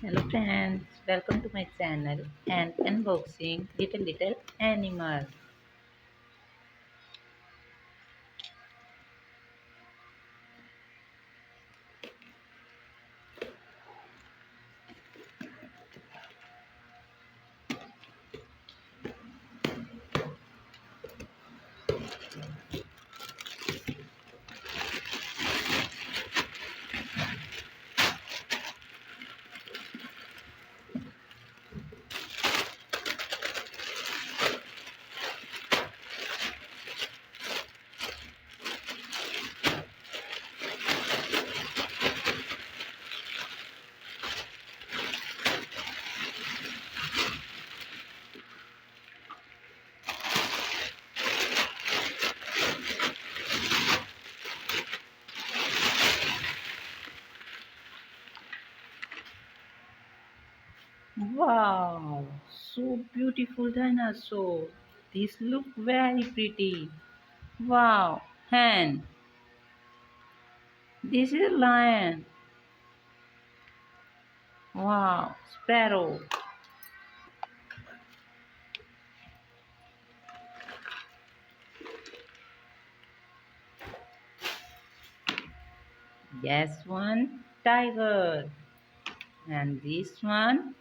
Hello friends, welcome to my channel and unboxing little animal. Wow, so beautiful dinosaur. This look very pretty. Wow, hen. This is lion. Wow, sparrow. Yes, one tiger. And this one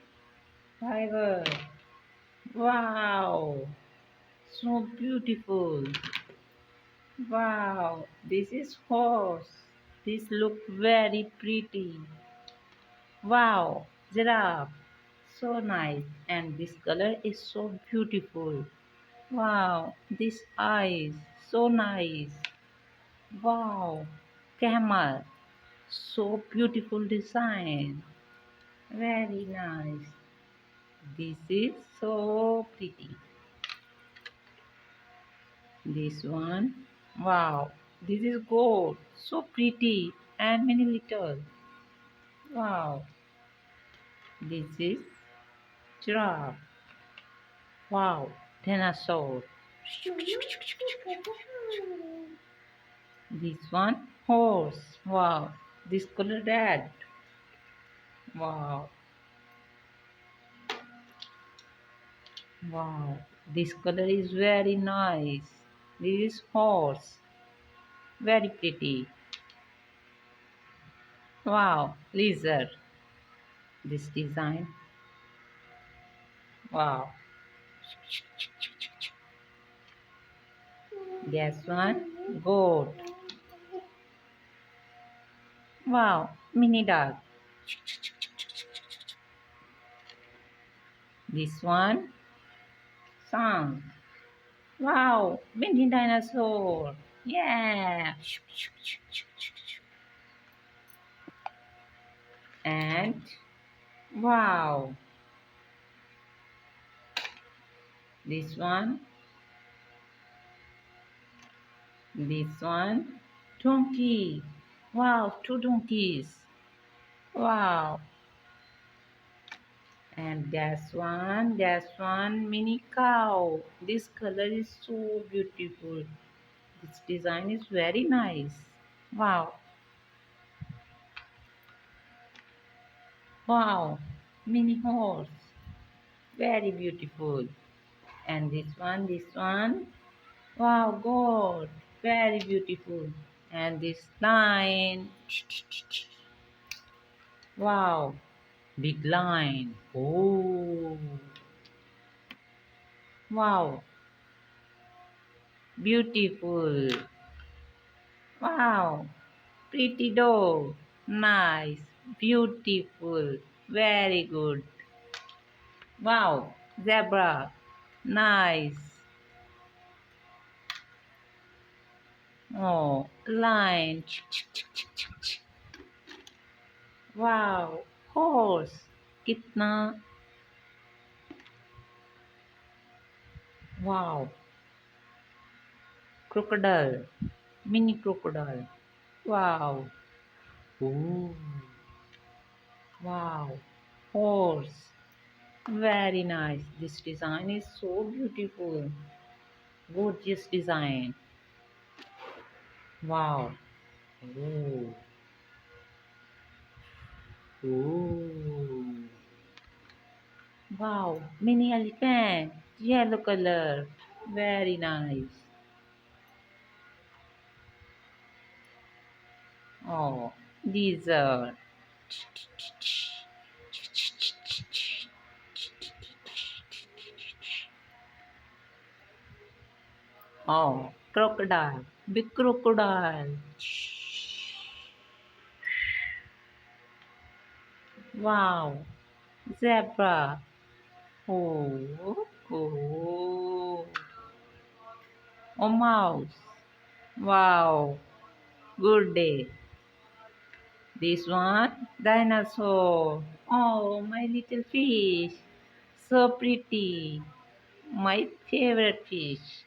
tiger. Wow, so beautiful. Wow, this is horse. This look very pretty. Wow, giraffe. So nice. And this color is so beautiful. Wow, this eyes. So nice. Wow, camel. So beautiful design. Very nice. This is so pretty. This one. Wow, this is gold. So pretty and many little. Wow, this is giraffe. Wow, dinosaur. This one horse. Wow, this color red. Wow, wow, this color is very nice. This is horse. Very pretty. Wow, lizard. This design. Wow. This one goat. Wow, mini dog. This one song. Wow, mini dinosaur. Yeah. And wow, this one, donkey. Wow, two donkeys. Wow. And that's one mini cow. This color is so beautiful. This design is very nice. Wow, wow, mini horse. Very beautiful. And this one, wow, gold. Very beautiful. And this line, wow, big line. Oh, wow, beautiful. Wow, pretty dog. Nice, beautiful, very good. Wow, zebra. Nice. Oh, lion. Wow, horse. कितना wow, crocodile. Mini crocodile. Wow. Ooh. Wow. Horse. Very nice. This design is so beautiful. Gorgeous design. Wow. Ooh. Ooh. Wow, mini elephant, yellow color, very nice. Oh, dessert. Oh, crocodile, big crocodile. Wow, zebra. Oh, oh, oh, mouse. Wow, good day. This one, dinosaur. Oh, my little fish. So pretty. My favorite fish.